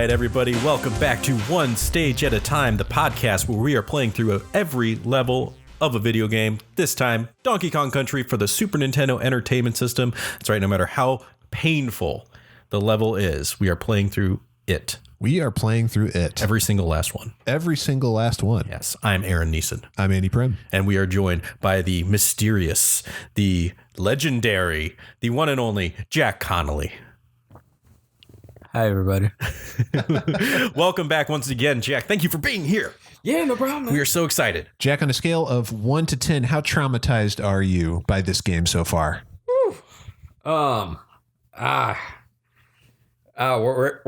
right, everybody, welcome back to One Stage at a Time, the podcast where we are playing through every level of a video game. This time, Donkey Kong Country for the Super Nintendo Entertainment System. That's right, no matter how painful the level is, we are playing through it. We are playing through it. Every single last one. Every single last one. Yes, I'm Aaron Neeson. I'm Andy Prim. And we are joined by the mysterious, the legendary, the one and only Jack Connelly. Hi, everybody. Welcome back once again, Jack. Thank you for being here. Yeah, no problem. We are so excited. Jack, on a scale of 1 to 10, how traumatized are you by this game so far? We're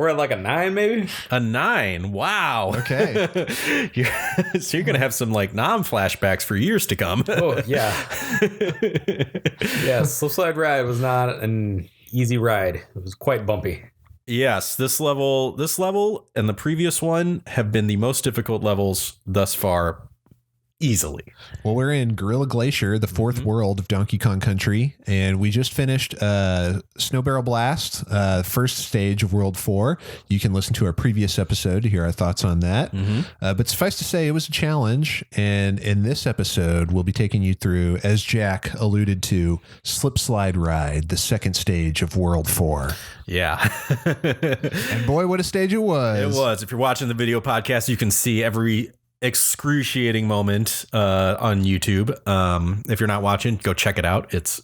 at like a 9, maybe. A 9. Wow. Okay. So you're going to have some like flashbacks for years to come. Oh, yeah. Yeah, Slipslide Ride was not an easy ride. It was quite bumpy. Yes, this level and the previous one have been the most difficult levels thus far, easily. Well, we're in Gorilla Glacier, the fourth world of Donkey Kong Country, and we just finished Snow Barrel Blast, first stage of World 4. You can listen to our previous episode to hear our thoughts on that. But suffice to say, it was a challenge, and in this episode, we'll be taking you through, as Jack alluded to, Slipslide Ride, the second stage of World 4. Yeah. And boy, what a stage it was. It was. If you're watching the video podcast, you can see every excruciating moment on YouTube. If you're not watching, go check it out. It's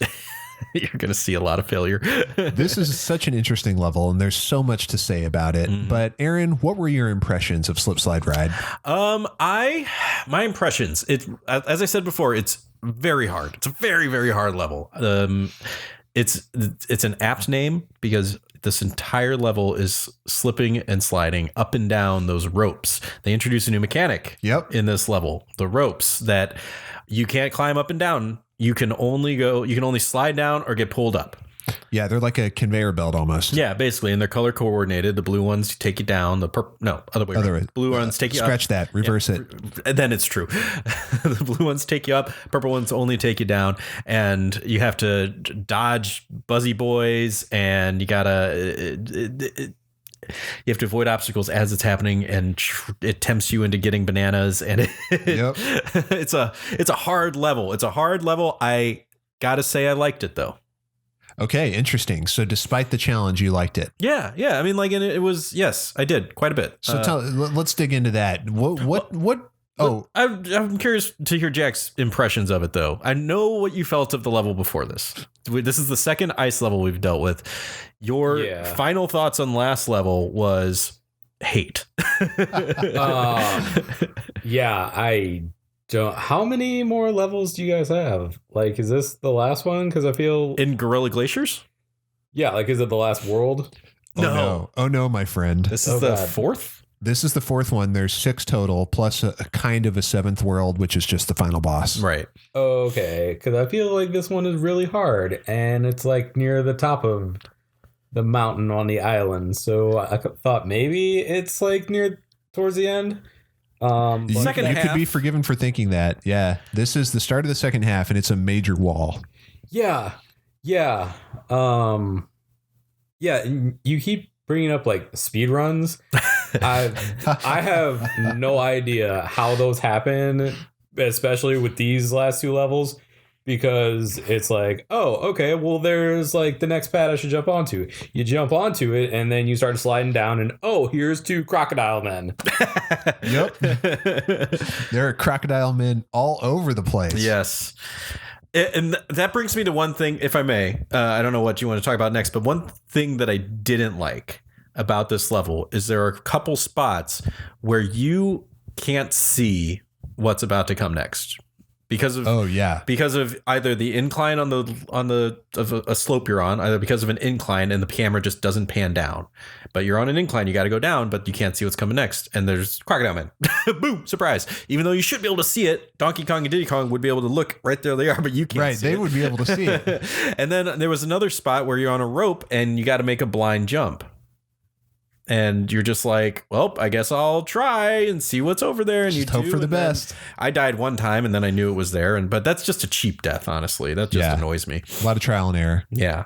you're gonna see a lot of failure. This is such an interesting level, and there's so much to say about it. But Aaron, what were your impressions of Slipslide Ride? My impressions. It, as I said before, it's very hard. It's a very, very hard level. It's an apt name because this entire level is slipping and sliding up and down those ropes. They introduce a new mechanic in this level, the ropes, that you can't climb up and down. You can only slide down or get pulled up. Yeah, they're like a conveyor belt almost. Yeah, basically, and they're color coordinated. The blue ones take you down. Other way around. Blue ones take you up. Scratch that. Reverse it. And then it's true. The blue ones take you up. Purple ones only take you down. And you have to dodge buzzy boys, and you gotta. You have to avoid obstacles as it's happening, and it tempts you into getting bananas. And it's a hard level. It's a hard level. I gotta say, I liked it though. Okay, interesting. So despite the challenge, you liked it. Yeah. I mean, like, and it was, yes, I did quite a bit. So let's dig into that. I'm curious to hear Jack's impressions of it, though. I know what you felt of the level before this. This is the second ice level we've dealt with. Your final thoughts on last level was hate. How many more levels do you guys have? Like, is this the last one? Because I feel in Gorilla Glaciers. Yeah, like, is it the last world? No. Oh no, my friend. This is the fourth. This is the fourth one. There's 6 total, plus a kind of a 7th world, which is just the final boss. Right. Okay, because I feel like this one is really hard, and it's like near the top of the mountain on the island. So I thought maybe it's like towards the end. Second half. You could be forgiven for thinking that. Yeah. This is the start of the second half, and it's a major wall. Yeah. You keep bringing up like speed runs. I have no idea how those happen, especially with these last 2 levels, because it's like, oh, okay, well, there's like the next pad I should jump onto. You jump onto it, and then you start sliding down, and oh, here's 2 crocodile men. Yep. There are crocodile men all over the place. Yes. And that brings me to one thing, if I may. I don't know what you want to talk about next, but one thing that I didn't like about this level is there are a couple spots where you can't see what's about to come next. Because of either the incline on a slope you're on, either because of an incline and the camera just doesn't pan down, but you're on an incline, you got to go down, but you can't see what's coming next. And there's Crocodile Man. Boom, surprise. Even though you should be able to see it, Donkey Kong and Diddy Kong would be able to look right there they are, but you can't. Right, see they it. would be able to see it. And then there was another spot where you're on a rope and you got to make a blind jump. And you're just like, well, I guess I'll try and see what's over there. And just you hope for the best. I died one time and then I knew it was there. But that's just a cheap death, honestly. That just annoys me. A lot of trial and error. Yeah.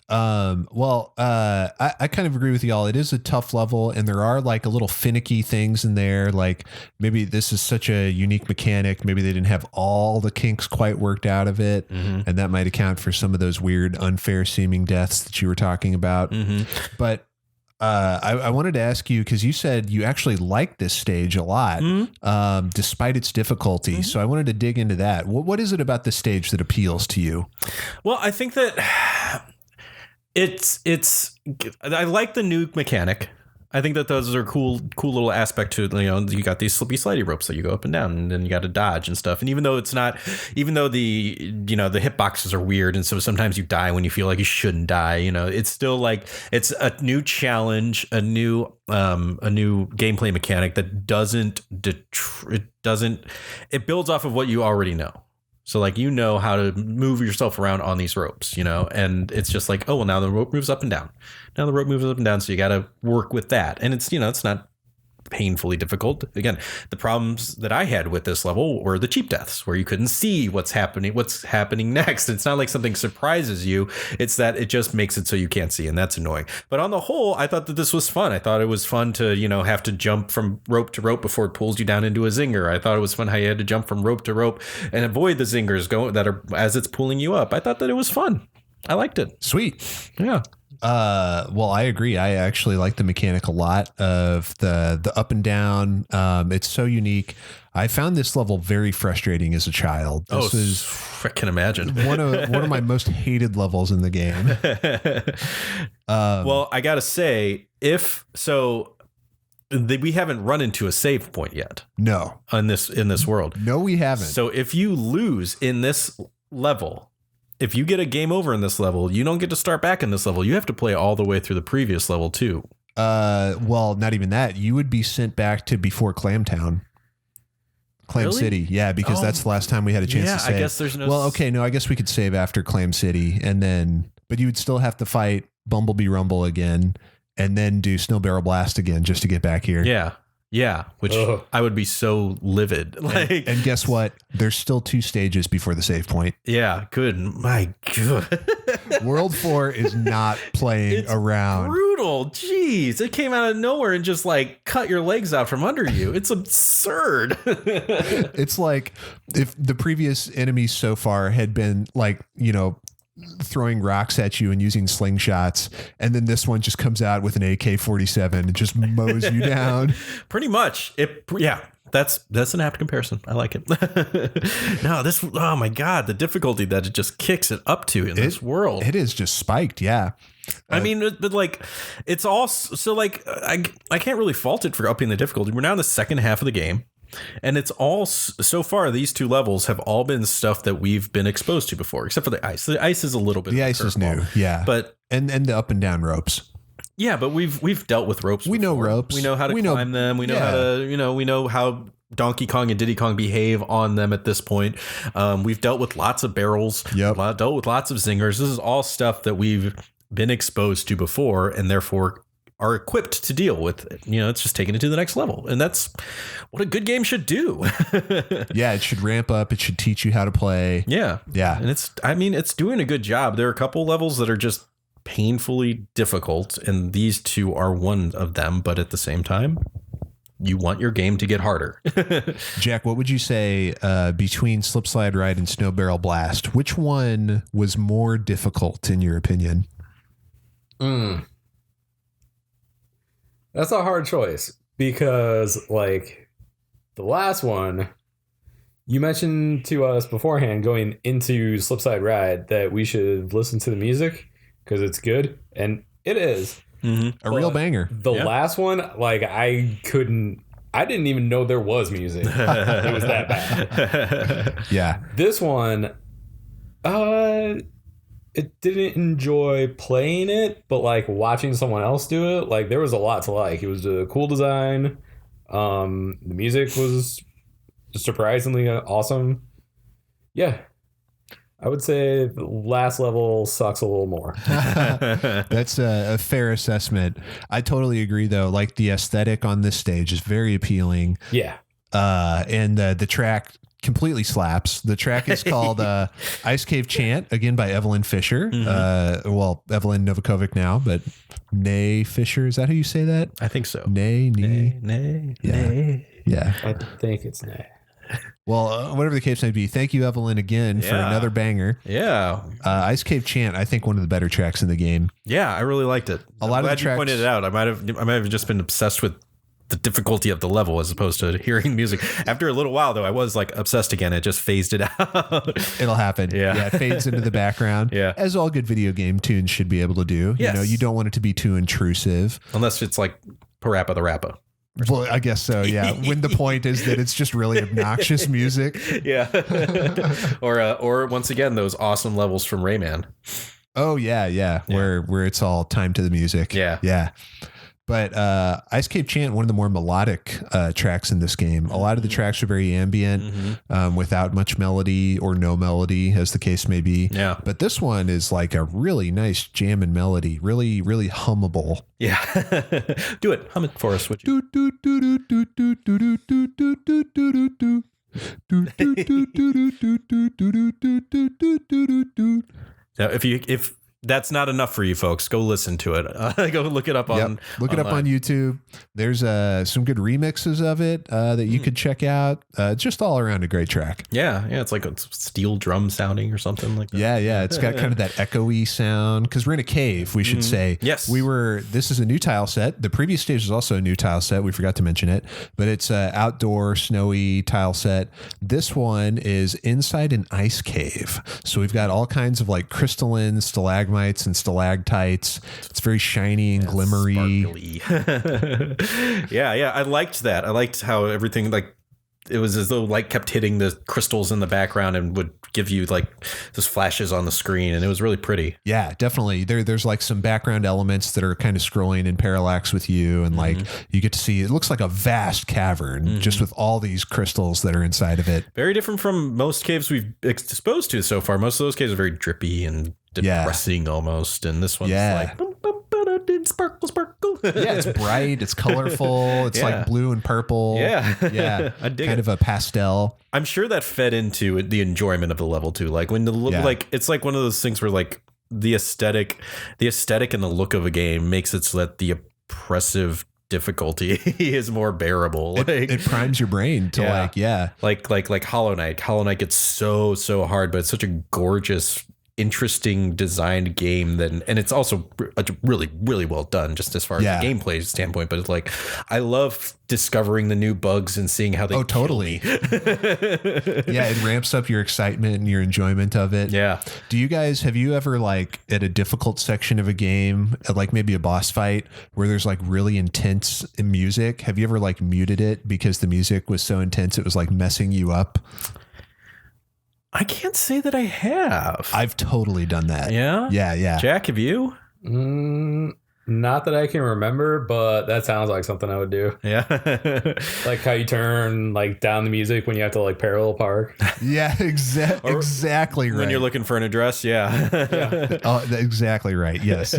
I kind of agree with y'all. It is a tough level, and there are like a little finicky things in there. Like maybe this is such a unique mechanic. Maybe they didn't have all the kinks quite worked out of it, and that might account for some of those weird, unfair seeming deaths that you were talking about. But I wanted to ask you, because you said you actually liked this stage a lot, despite its difficulty. So I wanted to dig into that. What is it about this stage that appeals to you? Well, I think that I like the new mechanic. I think that those are cool little aspect to it. You know, you got these slippy slidey ropes that you go up and down, and then you got to dodge and stuff. And even though the hitboxes are weird, and so sometimes you die when you feel like you shouldn't die, you know, it's still like it's a new challenge, a new gameplay mechanic that it builds off of what you already know. So like, you know how to move yourself around on these ropes, you know, and it's just like, oh, well, now the rope moves up and down. Now the rope moves up and down. So you got to work with that. And it's, you know, it's not painfully difficult. Again, the problems that I had with this level were the cheap deaths, where you couldn't see what's happening next. It's not like something surprises you. It's that it just makes it so you can't see, and that's annoying. But on the whole, I thought that this was fun. I thought it was fun to, you know, have to jump from rope to rope before it pulls you down into a zinger. I thought it was fun how you had to jump from rope to rope and avoid the zingers that are as it's pulling you up. I thought that it was fun. I liked it. Sweet. Yeah. Well, I agree. I actually like the mechanic a lot of the up and down. It's so unique. I found this level very frustrating as a child. This is, I can imagine, one of my most hated levels in the game. Well, I gotta say, we haven't run into a save point yet. No, in this world. No, we haven't. So if you lose in this level, if you get a game over in this level, you don't get to start back in this level. You have to play all the way through the previous level too. Well, not even that. You would be sent back to before Clam Really? City. Yeah, because that's the last time we had a chance to save. I guess there's no... Well, okay, no, I guess we could save after Clam City, and then, but you would still have to fight Bumblebee Rumble again, and then do Snow Barrel Blast again just to get back here. Yeah, which I would be so livid. Like, and guess what? There's still 2 stages before the save point. Yeah, good. My God. World 4 is not playing around. Brutal. Jeez. It came out of nowhere and just like cut your legs out from under you. It's absurd. It's like if the previous enemies so far had been like, you know, throwing rocks at you and using slingshots, and then this one just comes out with an AK-47 and just mows you down. Pretty much. That's an apt comparison. I like it. No, oh my God, the difficulty that it just kicks it up to in this world. It is just spiked. Yeah. I mean, but like, it's all so like, I can't really fault it for upping the difficulty. We're now in the second half of the game. And it's all, so far, these 2 levels have all been stuff that we've been exposed to before, except for the ice. The ice is a little bit. The ice is new, yeah. But and the up and down ropes. Yeah, but we've dealt with ropes. We know ropes. We know how to climb them. We know how to, we know how Donkey Kong and Diddy Kong behave on them at this point. We've dealt with lots of barrels. Yep. Dealt with lots of zingers. This is all stuff that we've been exposed to before, and therefore are equipped to deal with it. You know, it's just taking it to the next level. And that's what a good game should do. Yeah, it should ramp up. It should teach you how to play. Yeah. And it's doing a good job. There are a couple levels that are just painfully difficult, and these 2 are one of them. But at the same time, you want your game to get harder. Jack, what would you say between Slip Slide Ride and Snow Barrel Blast? Which one was more difficult in your opinion? That's a hard choice, because like the last one, you mentioned to us beforehand going into Slipside Ride that we should listen to the music because it's good, and it is. A real banger. The last one, like I didn't even know there was music. It was that bad. Yeah. This one, it didn't enjoy playing it, but like watching someone else do it, like there was a lot to like. It was a cool design. The music was surprisingly awesome. Yeah. I would say the last level sucks a little more. That's a fair assessment. I totally agree, though. Like the aesthetic on this stage is very appealing. Yeah. And the track completely slaps. The track is called Ice Cave Chant, again by Evelyn Fisher. Well, Evelyn Novakovic now, but Nay Fisher. Is that how you say that? I think so. Nay. Yeah. I think it's Nay. Well, whatever the case may be, thank you, Evelyn, again for another banger. Yeah. Ice Cave Chant, I think one of the better tracks in the game. Yeah, I really liked it. A lot of the tracks, you pointed it out. I might have just been obsessed with the difficulty of the level as opposed to hearing music. After a little while, though, I was like obsessed again. It just phased it out. It'll happen. Yeah, it fades into the background. Yeah. As all good video game tunes should be able to do. Yes. You know, you don't want it to be too intrusive. Unless it's like Parappa the Rappa. Well, I guess so, yeah. When the point is that it's just really obnoxious music. Yeah. or once again, those awesome levels from Rayman. Oh, yeah. Where it's all timed to the music. Yeah. But Ice Cave Chant, one of the more melodic tracks in this game. A lot of the tracks are very ambient, without much melody or no melody, as the case may be. Yeah. But this one is like a really nice jammin' melody, really, really hummable. Yeah. Do it. Hum it for us, would you? Now, if that's not enough for you folks, go listen to it. Go look it up on. Look it up on YouTube. There's some good remixes of it that you could check out. Just all around a great track. Yeah. It's like a steel drum sounding or something like that. Yeah. It's got kind of that echoey sound because we're in a cave. We should say. Yes. This is a new tile set. The previous stage was also a new tile set. We forgot to mention it, but it's an outdoor snowy tile set. This one is inside an ice cave. So we've got all kinds of like crystalline stalagmites and stalactites. It's very shiny and glimmery. Yeah. I liked that. I liked how everything, like, it was as though light kept hitting the crystals in the background and would give you like just flashes on the screen, and it was really pretty. Yeah, definitely. There's like some background elements that are kind of scrolling in parallax with you, and like you get to see, it looks like a vast cavern just with all these crystals that are inside of it. Very different from most caves we've exposed to so far. Most of those caves are very drippy and depressing almost, and this one's like sparkle. Yeah, it's bright, it's colorful, it's like blue and purple. Yeah. I dig kind it. of a pastel. I'm sure that fed into the enjoyment of the level too. Like when like it's like one of those things where like the aesthetic and the look of a game makes it so that the oppressive difficulty is more bearable. It primes your brain to like Hollow Knight. Hollow Knight gets so hard, but it's such a gorgeous, interesting designed game and it's also really, really well done just as far as the gameplay standpoint. But it's like, I love discovering the new bugs and seeing how they totally it ramps up your excitement and your enjoyment of it. Have you ever like at a difficult section of a game, at like maybe a boss fight where there's like really intense music, have you ever like muted it because the music was so intense it was like messing you up? I can't say that I have. I've totally done that. Yeah? Yeah. Jack, have you? Not that I can remember, but that sounds like something I would do. Yeah. Like how you turn like down the music when you have to like parallel park. Yeah, exactly right. When you're looking for an address, Oh, exactly right. Yes.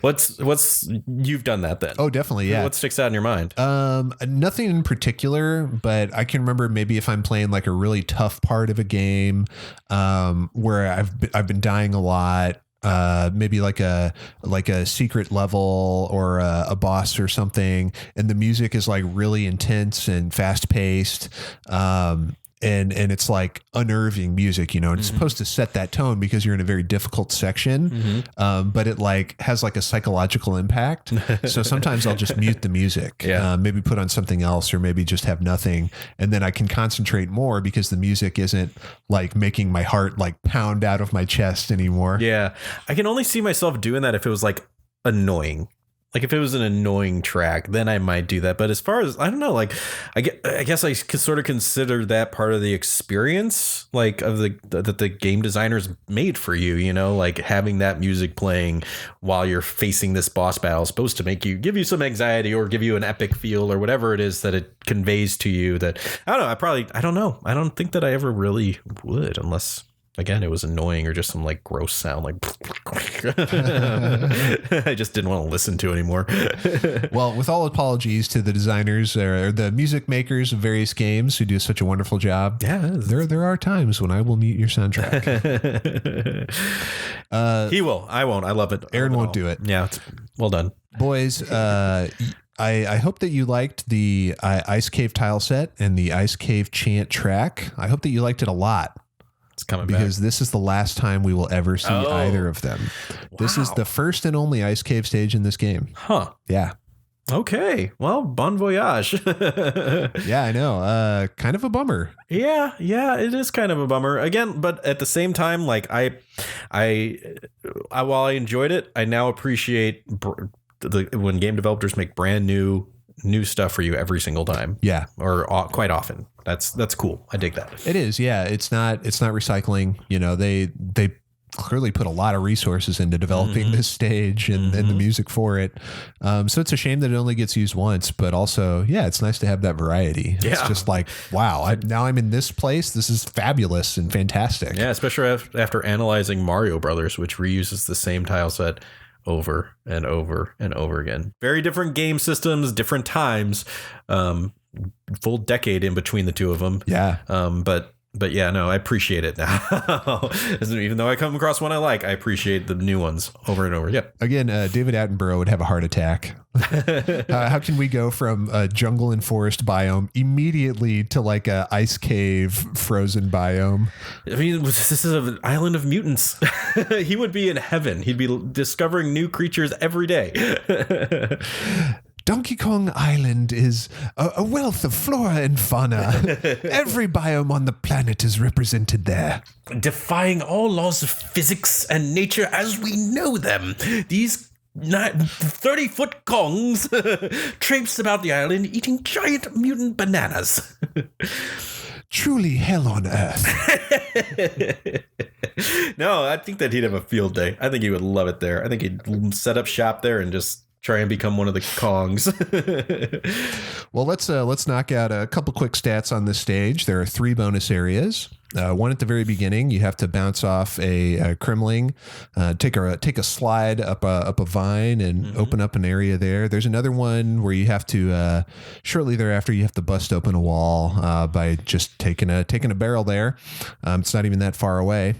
What's you've done that then? Oh, definitely. Yeah. What sticks out in your mind? Nothing in particular, but I can remember maybe if I'm playing like a really tough part of a game, where I've been dying a lot. Maybe like a secret level or a boss or something, and the music is like really intense and fast paced. And it's like unnerving music, and it's supposed to set that tone because you're in a very difficult section. But it like has like a psychological impact. So sometimes I'll just mute the music, maybe put on something else, or maybe just have nothing. And then I can concentrate more because the music isn't like making my heart like pound out of my chest anymore. Yeah. I can only see myself doing that if it was like annoying. Like if it was an annoying track, then I might do that. But as far as, I don't know, like I guess I could sort of consider that part of the experience, like of that the game designers made for you, like having that music playing while you're facing this boss battle is supposed to give you some anxiety or give you an epic feel or whatever it is that it conveys to you. That I don't know. I don't know. I don't think that I ever really would unless again, it was annoying or just some like gross sound like I just didn't want to listen to anymore. Well, with all apologies to the designers or the music makers of various games who do such a wonderful job. Yeah, there are times when I will mute your soundtrack. He will. I won't. I love it. Aaron won't do it. Yeah, it's well done. Boys, I hope that you liked the Ice Cave tile set and the Ice Cave Chant track. I hope that you liked it a lot. It's coming because back. this is the last time we will ever see either of them. This is the first and only Ice Cave stage in this game. Huh. Yeah. Okay. Well, bon voyage. Yeah, I know. Kind of a bummer. Yeah, it is kind of a bummer. Again, but at the same time, like I while I enjoyed it, I now appreciate when game developers make brand new stuff for you every single time. Yeah. Or quite often. That's cool. I dig that. It is. Yeah. It's not recycling. You know, they clearly put a lot of resources into developing this stage and the music for it. So it's a shame that it only gets used once, but also, yeah, it's nice to have that variety. Yeah. It's just like, wow, now I'm in this place. This is fabulous and fantastic. Yeah, especially after analyzing Mario Brothers, which reuses the same tile set over and over and over again. Very different game systems, different times, full decade in between the two of them. Yeah. But yeah, no, I appreciate it now. Even though I come across one I like, I appreciate the new ones over and over. Yep. Again, David Attenborough would have a heart attack. How can we go from a jungle and forest biome immediately to like a ice cave frozen biome? I mean, this is an island of mutants. He would be in heaven. He'd be discovering new creatures every day. Donkey Kong Island is a wealth of flora and fauna. Every biome on the planet is represented there. Defying all laws of physics and nature as we know them. These 30-foot Kongs traipse about the island eating giant mutant bananas. Truly hell on earth. No, I think that he'd have a field day. I think he would love it there. I think he'd set up shop there and just try and become one of the Kongs. Well, let's knock out a couple quick stats on this stage. There are 3 bonus areas. One at the very beginning, you have to bounce off a Kremling, take a slide up a vine and open up an area there. There's another one where you have to shortly thereafter you have to bust open a wall by just taking a barrel there. It's not even that far away.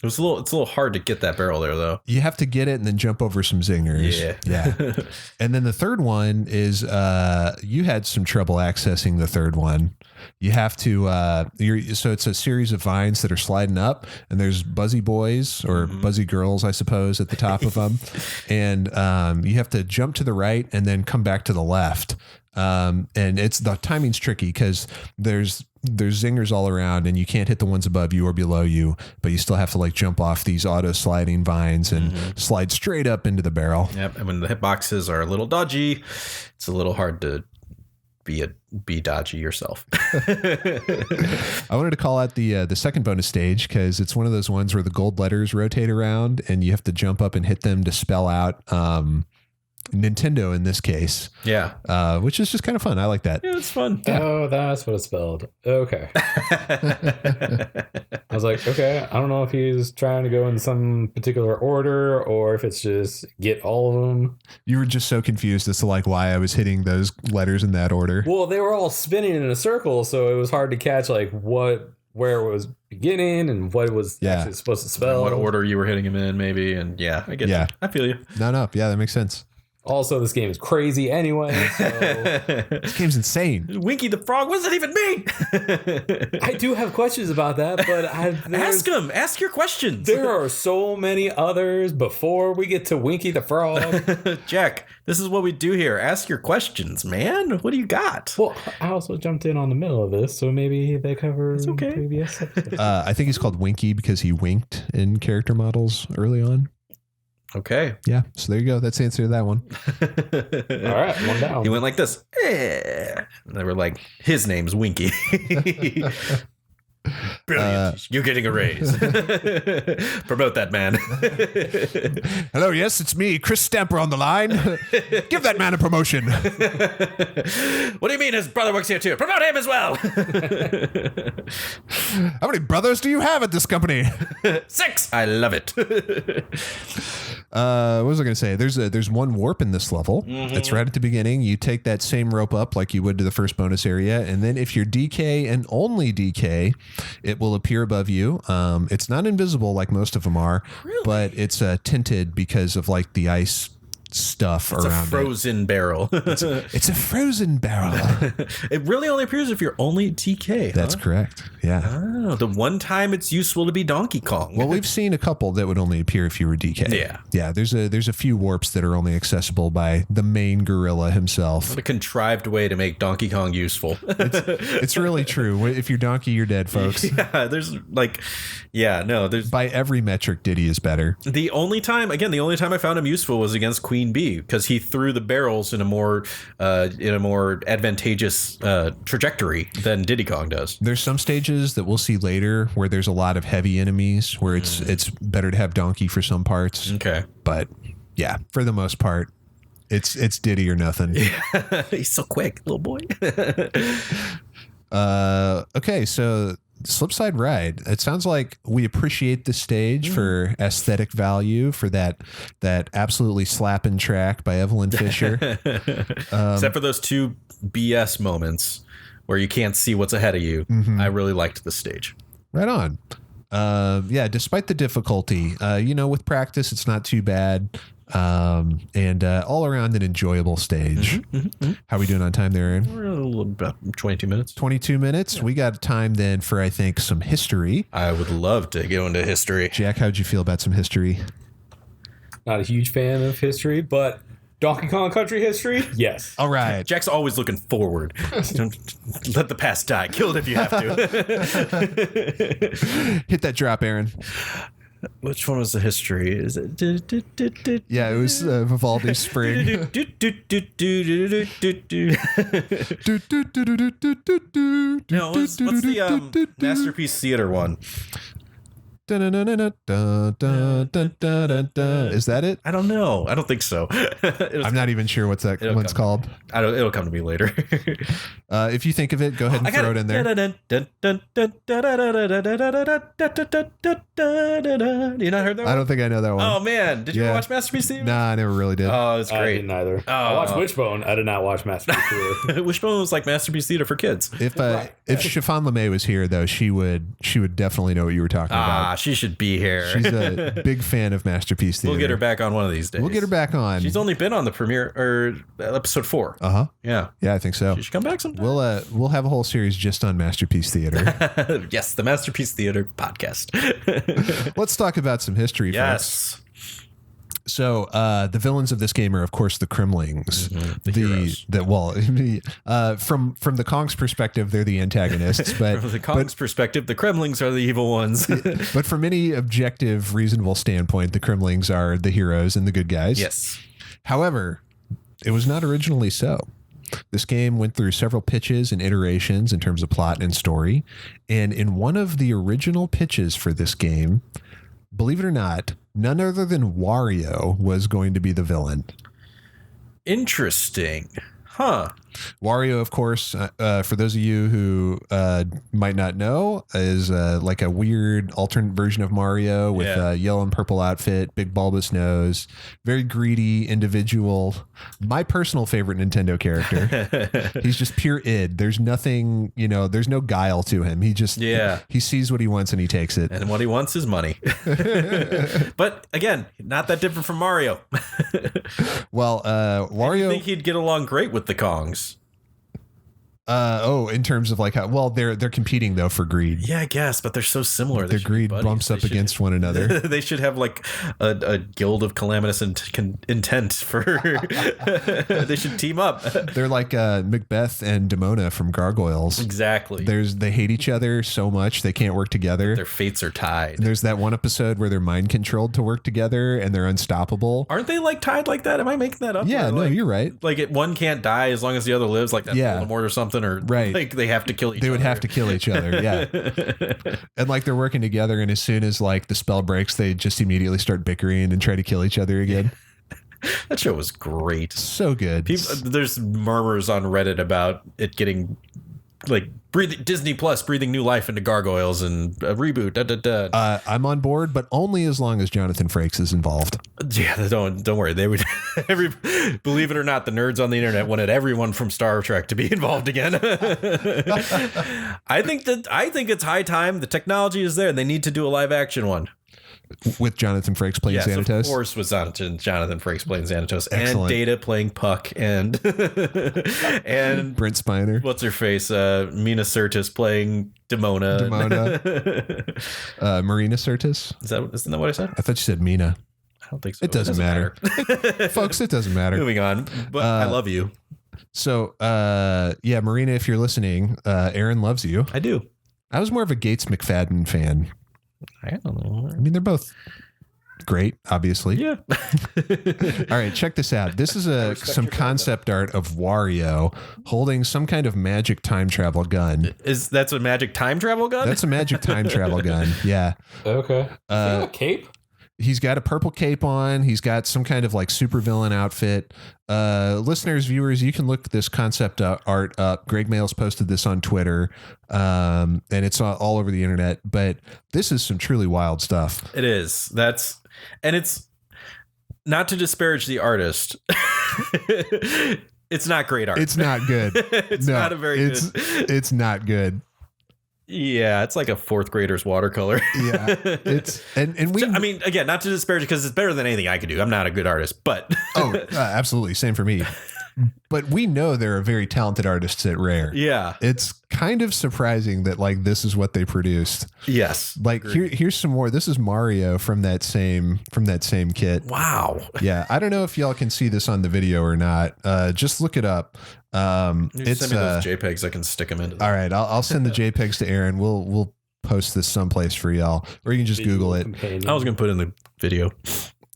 It's a little hard to get that barrel there, though. You have to get it and then jump over some zingers. Yeah. And then the third one is you had some trouble accessing the third one. You have to so it's a series of vines that are sliding up, and there's buzzy boys or buzzy girls, I suppose, at the top of them, and you have to jump to the right and then come back to the left. And the timing's tricky because there's zingers all around and you can't hit the ones above you or below you, but you still have to like jump off these auto sliding vines and slide straight up into the barrel. Yep. And when the hitboxes are a little dodgy, it's a little hard to be dodgy yourself. I wanted to call out the second bonus stage because it's one of those ones where the gold letters rotate around and you have to jump up and hit them to spell out Nintendo in this case. Yeah. Which is just kind of fun. I like that. Yeah, it's fun. Yeah. Oh, that's what it's spelled. Okay. I was like, okay, I don't know if he's trying to go in some particular order or if it's just get all of them. You were just so confused as to like why I was hitting those letters in that order. Well, they were all spinning in a circle, so it was hard to catch like where it was beginning and what it was actually supposed to spell. What order you were hitting him in, maybe. And yeah, I get you. I feel you. No. Yeah, that makes sense. Also, this game is crazy anyway. So. This game's insane. Winky the Frog, what does that even mean? I do have questions about that, but ask him. Ask your questions. There are so many others before we get to Winky the Frog. Jack, this is what we do here. Ask your questions, man. What do you got? Well, I also jumped in on the middle of this, so maybe they cover previous episodes. I think he's called Winky because he winked in character models early on. Okay. Yeah. So there you go. That's the answer to that one. All right. One down. He went like this. And they were like, his name's Winky. Brilliant. You're getting a raise. Promote that man. Hello, yes, it's me, Chris Stamper on the line. Give that man a promotion. What do you mean his brother works here too? Promote him as well. How many brothers do you have at this company? 6. I love it. What was I going to say? There's one warp in this level. It's right at the beginning. You take that same rope up like you would to the first bonus area, and then if you're DK and only DK, it will appear above you. It's not invisible like most of them are, but it's tinted because of like the ice stuff It's around a frozen barrel. It's a frozen barrel. It really only appears if you're only DK. That's correct. Yeah. Oh, the one time it's useful to be Donkey Kong. Well, we've seen a couple that would only appear if you were DK. Yeah. Yeah. There's a few warps that are only accessible by the main gorilla himself. What a contrived way to make Donkey Kong useful. It's really true. If you're Donkey, you're dead, folks. Yeah, there's there's By every metric, Diddy is better. the only time I found him useful was against Queen Bee, because he threw the barrels in a more advantageous trajectory than Diddy Kong does. There's some stages that we'll see later where there's a lot of heavy enemies where it's better to have Donkey for some parts. Okay. But yeah, for the most part, it's Diddy or nothing. Yeah. He's so quick, little boy. Okay, so Slip Side Ride. It sounds like we appreciate the stage for aesthetic value, for that absolutely slapping track by Evelyn Fisher. Except for those 2 BS moments where you can't see what's ahead of you. I really liked the stage. Right on. Yeah, despite the difficulty, with practice, it's not too bad. And all around an enjoyable stage. How are we doing on time there, Aaron? We're a little about 22 minutes. 22 minutes. Yeah. We got time then for, I think, some history. I would love to go into history. Jack, how'd you feel about some history? Not a huge fan of history, but Donkey Kong Country history, yes. All right. Jack's always looking forward. Don't let the past die. Kill it if you have to. Hit that drop, Aaron. Which one was the history? Is it? Yeah, it was Vivaldi's Spring. No, what's the Masterpiece Theater one? Is that it? I don't know. I don't think so. I'm not even sure what's that one's called. It'll come to me later. If you think of it, go ahead and throw it in there. You not heard that one? I don't think I know that one. Oh man, did you ever watch Masterpiece Theater? Nah, I never really did. Oh, it's I great. didn't either. I watched Wishbone. I did not watch Masterpiece Theater. Wishbone was like Masterpiece Theater for kids. If Chiffon LeMay was here, though, she would definitely know what you were talking about. She should be here. She's a big fan of Masterpiece Theater. We'll get her back on one of these days. We'll get her back on. She's only been on the premiere or episode 4. Yeah. Yeah, I think so. She should come back sometime. We'll have a whole series just on Masterpiece Theater. Yes, the Masterpiece Theater podcast. Let's talk about some history, yes. folks. So the villains of this game are, of course, the Kremlings. The heroes. From the Kong's perspective, they're the antagonists. But from the Kong's perspective, the Kremlings are the evil ones. But from any objective, reasonable standpoint, the Kremlings are the heroes and the good guys. Yes. However, it was not originally so. This game went through several pitches and iterations in terms of plot and story. And in one of the original pitches for this game, believe it or not, none other than Wario was going to be the villain. Interesting. Huh. Wario, of course, for those of you who might not know, is like a weird alternate version of Mario with a yellow and purple outfit, big bulbous nose, very greedy individual. My personal favorite Nintendo character. He's just pure id. There's nothing, there's no guile to him. He just, he sees what he wants and he takes it. And what he wants is money. But again, not that different from Mario. Well, Wario. I think he'd get along great with the Kongs. In terms of like how, well, they're competing though for greed. Yeah, I guess, but they're so similar. Their greed bumps up against one another. They should have like a guild of calamitous intent for. They should team up. They're like Macbeth and Demona from Gargoyles. Exactly. They hate each other so much they can't work together. Their fates are tied. There's that one episode where they're mind controlled to work together and they're unstoppable. Aren't they like tied like that? Am I making that up? Yeah, no, like, you're right. Like one can't die as long as the other lives, like that Voldemort or something. something, or Right. like they have to kill each other. They would have to kill each other. Yeah. And like they're working together, and as soon as like the spell breaks, they just immediately start bickering and try to kill each other again. That show was great. So good. There's murmurs on Reddit about it getting like Disney Plus breathing new life into Gargoyles and a reboot. I'm on board, but only as long as Jonathan Frakes is involved. Yeah, don't worry. They would believe it or not, the nerds on the internet wanted everyone from Star Trek to be involved again. I think it's high time. The technology is there. They need to do a live action one. With Jonathan Frakes playing Xanatos? Of course, with Jonathan Frakes playing Xanatos. Excellent. And Data playing Puck and and Brent Spiner. What's her face? Mina Sirtis playing Demona. Marina Sirtis. Isn't that what I said? I thought you said Mina. I don't think so. It doesn't matter. Folks, it doesn't matter. Moving on. But I love you. So, yeah, Marina, if you're listening, Aaron loves you. I do. I was more of a Gates McFadden fan. I don't know. I mean, they're both great, obviously. Yeah. All right, check this out. This is some concept art of Wario holding some kind of magic time travel gun. That's a magic time travel gun? That's a magic time travel gun. Yeah. Okay. A cape? He's got a purple cape on. He's got some kind of like supervillain outfit. Listeners, viewers, you can look this concept art up. Greg Mails posted this on Twitter, and it's all over the internet. But this is some truly wild stuff. It is. And it's not to disparage the artist. It's not great art. It's not good. It's not a very good. It's not good. Yeah, it's like a fourth grader's watercolor. Yeah, it's and we. I mean, again, not to disparage because it's better than anything I could do. I'm not a good artist, but Absolutely, same for me. But we know there are very talented artists at Rare. Yeah, it's kind of surprising that like this is what they produced. Yes, like here's some more. This is Mario from that same kit. Wow. Yeah, I don't know if y'all can see this on the video or not. Just look it up. It's send me those JPEGs. I can stick them into. All right, I'll send the JPEGs to Aaron. We'll post this someplace for y'all, or you can just Google it. I was gonna put it in the video.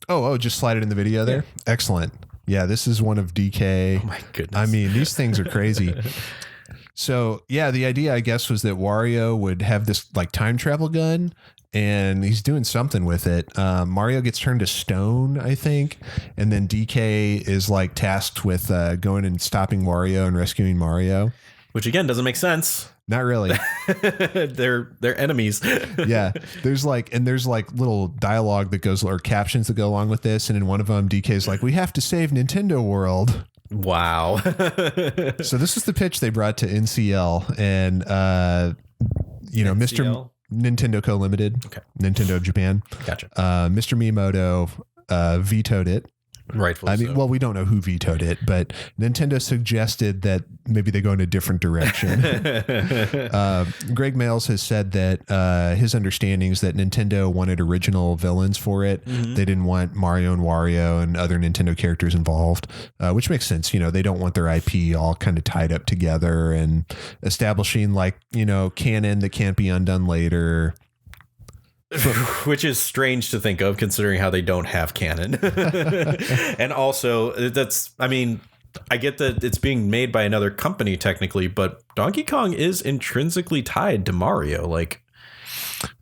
Oh, just slide it in the video there. Yeah. Excellent. Yeah, this is one of DK. Oh my goodness. I mean, these things are crazy. So yeah, the idea I guess was that Wario would have this like time travel gun, and he's doing something with it. Mario gets turned to stone, I think, and then DK is like tasked with going and stopping Wario and rescuing Mario. Which again doesn't make sense. Not really. They're enemies. Yeah. There's like little dialogue that goes, or captions that go along with this. And in one of them, DK's like, we have to save Nintendo World. Wow. So this is the pitch they brought to NCL and, NCL? Mr. Nintendo Co. Limited. Okay. Nintendo of Japan. Gotcha. Mr. Miyamoto vetoed it. Rightfully so. Well, we don't know who vetoed it, but Nintendo suggested that maybe they go in a different direction. Greg Mails has said that his understanding is that Nintendo wanted original villains for it. Mm-hmm. They didn't want Mario and Wario and other Nintendo characters involved, which makes sense. They don't want their IP all kind of tied up together and establishing like, canon that can't be undone later. Which is strange to think of considering how they don't have canon. And also I get that it's being made by another company technically, but Donkey Kong is intrinsically tied to Mario. Like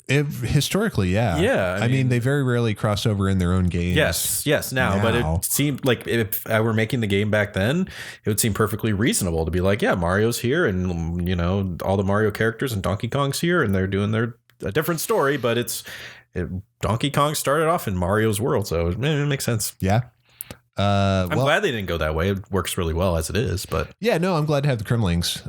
historically, yeah. Yeah. I mean, they very rarely cross over in their own games. Yes. Now, but it seemed like if I were making the game back then, it would seem perfectly reasonable to be like, yeah, Mario's here and, all the Mario characters and Donkey Kong's here and they're doing a different story, but Donkey Kong started off in Mario's world, so it makes sense. Yeah. I'm glad they didn't go that way. It works really well as it is, but yeah, no, I'm glad to have the Kremlings.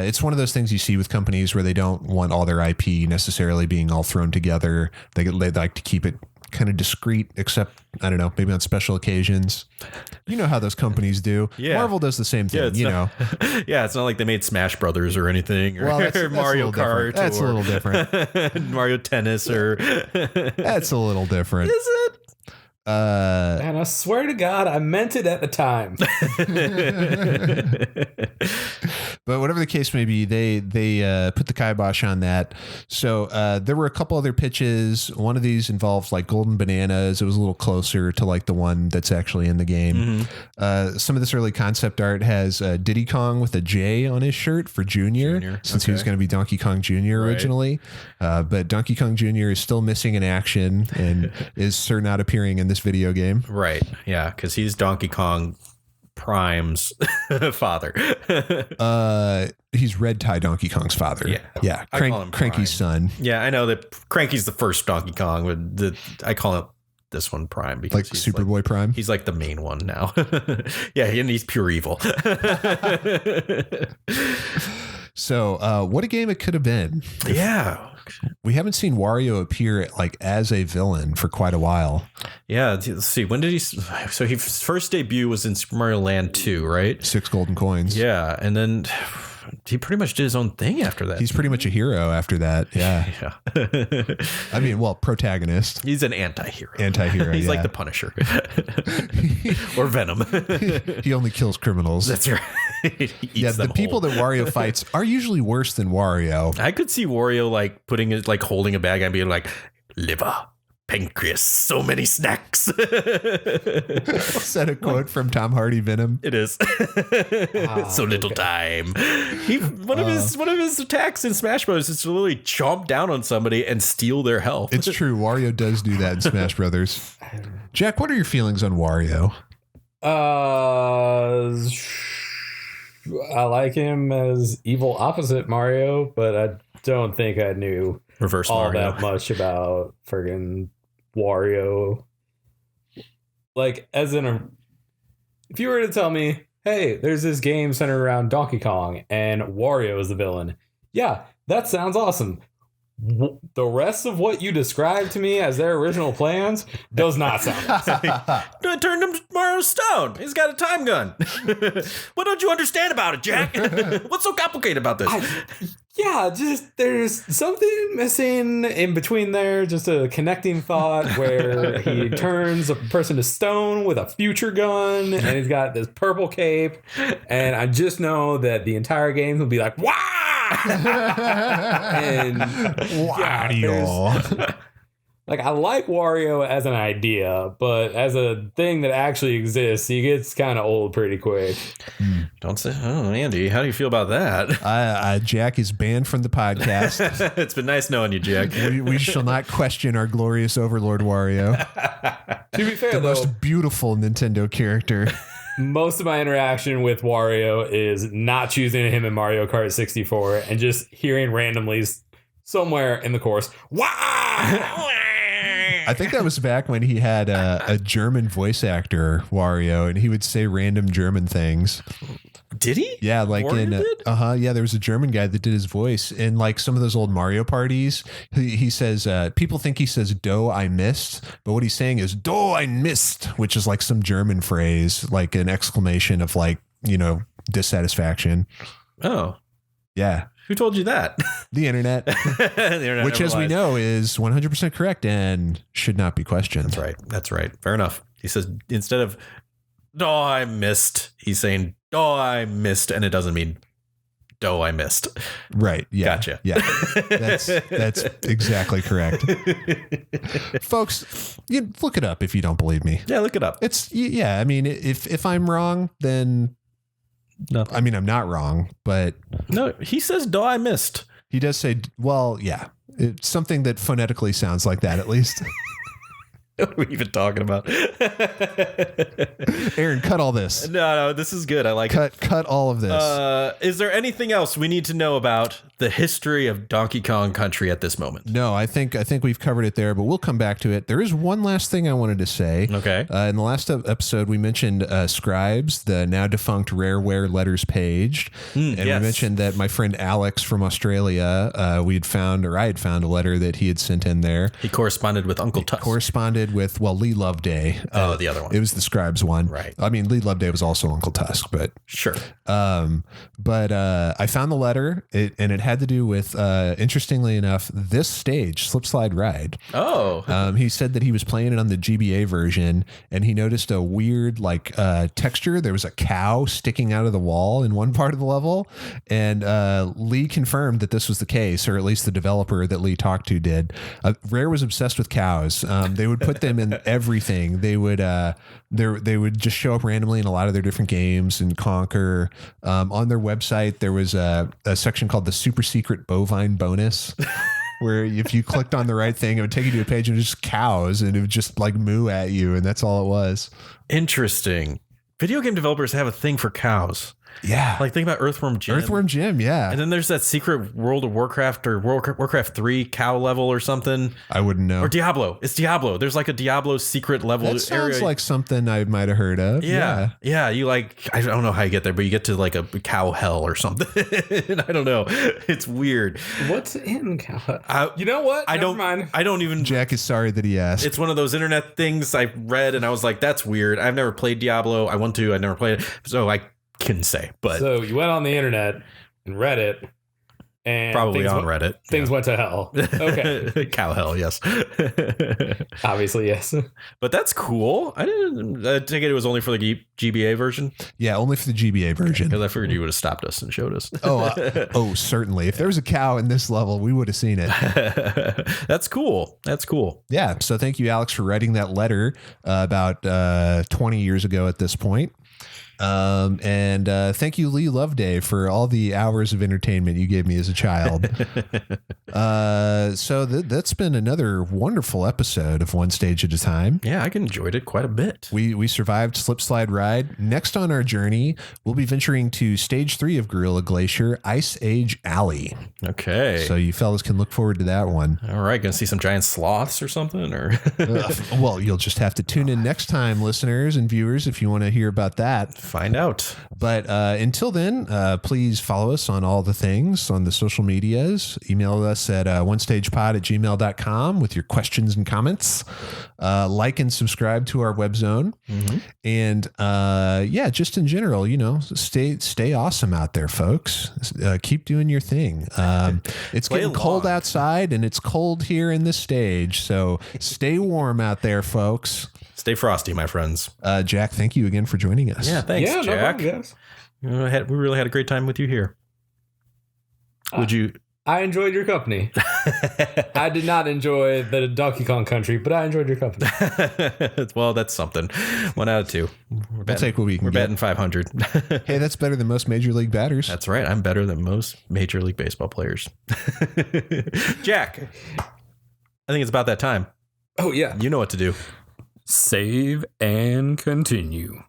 It's one of those things you see with companies where they don't want all their IP necessarily being all thrown together. They like to keep it kind of discreet, except I don't know, maybe on special occasions. You know how those companies do. Yeah. Marvel does the same thing. Yeah, it's not like they made Smash Brothers or anything, or that's Mario Kart. That's a little different. Mario Tennis, or that's a little different. Is it? And I swear to God, I meant it at the time. But whatever the case may be, they put the kibosh on that. So there were a couple other pitches. One of these involved like golden bananas. It was a little closer to like the one that's actually in the game. Some of this early concept art has Diddy Kong with a J on his shirt for Junior since he was going to be Donkey Kong Jr. originally. But Donkey Kong Jr. is still missing in action and is not appearing in this video game. Right. Yeah, because he's Donkey Kong Prime's father. He's Red Tie Donkey Kong's father. Yeah. I call him Cranky's son. Yeah, I know that Cranky's the first Donkey Kong, but I call it this one Prime because like he's Superboy Prime. He's like the main one now. Yeah, and he's pure evil. So, what a game it could have been. Yeah. We haven't seen Wario appear like as a villain for quite a while. Yeah, let's see. When did he? So his first debut was in Super Mario Land 2, right? 6 golden coins. Yeah, and then he pretty much did his own thing after that. He's pretty much a hero after that. Yeah. I mean, well, protagonist. He's an anti-hero. He's like the Punisher or Venom. He only kills criminals. That's right. Yeah, the people that Wario fights are usually worse than Wario. I could see Wario like putting it, like holding a bag and being like, liver, pancreas, so many snacks. Is that a quote from Tom Hardy Venom? It is. So little time. One of his attacks in Smash Bros. Is to literally chomp down on somebody and steal their health. It's true. Wario does do that in Smash Brothers. Jack, what are your feelings on Wario? I like him as evil opposite Mario, but I don't think I knew Reverse all Mario. that much about friggin' Wario. Like, if you were to tell me, hey, there's this game centered around Donkey Kong and Wario is the villain. Yeah, that sounds awesome. The rest of what you described to me as their original plans does not sound awesome. I turned him to Mario Stone. He's got a time gun. What don't you understand about it, Jack? What's so complicated about this? Just there's something missing in between there. Just a connecting thought where he turns a person to stone with a future gun and he's got this purple cape. And I just know that the entire game will be like, wow! And Wario. Like, I like Wario as an idea, but as a thing that actually exists, he gets kind of old pretty quick. Don't say, oh, Andy, how do you feel about that? Jack is banned from the podcast. It's been nice knowing you, Jack. We shall not question our glorious overlord Wario. To be fair, The though, most beautiful Nintendo character. most of my interaction with Wario is not choosing him in Mario Kart 64 and just hearing randomly somewhere in the course, wow! I think that was back when he had a German voice actor, Wario, and he would say random German things. Did he? Yeah, like Wario did? Yeah, there was a German guy that did his voice in like some of those old Mario parties. He says, people think he says "do I missed," but what he's saying is "do I missed," which is like some German phrase, like an exclamation of like, dissatisfaction. Oh, yeah. Who told you that? The internet. The internet Which, never as we lies. know, is 100% correct and should not be questioned. That's right. Fair enough. He says, instead of "do I missed," he's saying "do I missed," and it doesn't mean "do I missed." Right. Yeah. Gotcha. Yeah. That's exactly correct. Folks, you look it up if you don't believe me. Yeah, look it up. I mean, if I'm wrong, then No. I mean, I'm not wrong, but No, he says "do I missed." he does say, well, yeah, it's something that phonetically sounds like that, at least. What are we even talking about? Aaron, cut all this. No, this is good. I like it. Cut all of this. Is there anything else we need to know about the history of Donkey Kong Country at this moment? No, I think we've covered it there, but we'll come back to it. There is one last thing I wanted to say. Okay. In the last episode, we mentioned Scribes, the now defunct Rareware Letters page. And yes. we mentioned that my friend Alex from Australia, I had found a letter that he had sent in there. He corresponded with Uncle Tusk. Corresponded with, Lee Loveday. The other one. It was the Scribes one. Right. I mean, Lee Loveday was also Uncle Tusk, but Sure. I found the letter and it had had to do with, interestingly enough, this stage, Slip Slide Ride. Oh. He said that he was playing it on the GBA version, and he noticed a weird texture. There was a cow sticking out of the wall in one part of the level, and Lee confirmed that this was the case, or at least the developer that Lee talked to did. Rare was obsessed with cows. They would put them in everything. They would just show up randomly in a lot of their different games and Conquer. On their website, there was a section called the Super Secret Bovine Bonus. Where if you clicked on the right thing, it would take you to a page of just cows, and it would just like moo at you, and that's all it was. Interesting. Video game developers have a thing for cows. Yeah. Like think about Earthworm Jim. Earthworm Jim, yeah. And then there's that secret World of Warcraft or Warcraft 3 cow level or something. I wouldn't know. Or Diablo. It's Diablo. There's like a Diablo secret level That sounds area. like something I might have heard of. Yeah. Yeah. You like, I don't know how you get there, but you get to like a cow hell or something. I don't know. It's weird. What's in cow? You know what? I don't even. Jack is sorry that he asked. It's one of those internet things I read and I was like, that's weird. I've never played Diablo. I want to. I've never played it. So I couldn't say, but so you went on the internet and read it, and probably on Reddit. Things went to hell. Okay, cow hell, yes. Obviously, yes. But that's cool. I think it was only for the GBA version. Yeah, only for the GBA version. Because I figured you would have stopped us and showed us. Oh, certainly. If there was a cow in this level, we would have seen it. That's cool. That's cool. Yeah. So thank you, Alex, for writing that letter about 20 years ago at this point. And thank you, Lee Loveday, for all the hours of entertainment you gave me as a child. So that's been another wonderful episode of One Stage at a Time. Yeah, I enjoyed it quite a bit. We survived Slip Slide Ride. Next on our journey, we'll be venturing to Stage 3 of Gorilla Glacier, Ice Age Alley. Okay. So you fellas can look forward to that one. All right. Gonna see some giant sloths or something? Or well, you'll just have to tune in next time, listeners and viewers, if you want to hear about that. Find out. But until then, please follow us on all the things on the social medias. Email us at onestagepod@gmail.com with your questions and comments. Like and subscribe to our web zone. Mm-hmm. And yeah, just in general, stay awesome out there, folks. Keep doing your thing. It's getting cold outside, and it's cold here in this stage. So stay warm out there, folks. Stay frosty, my friends. Jack, thank you again for joining us. Yeah, thanks, Jack. No problem, yes. We really had a great time with you here. I enjoyed your company. I did not enjoy the Donkey Kong Country, but I enjoyed your company. Well, that's something. 1 out of 2. We'll take what we can. We're batting 500. Hey, that's better than most Major League batters. That's right. I'm better than most Major League Baseball players. Jack, I think it's about that time. Oh, yeah. You know what to do. Save and continue.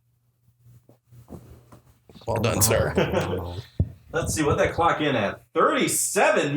Well done, sir. Let's see what that clock in at. 37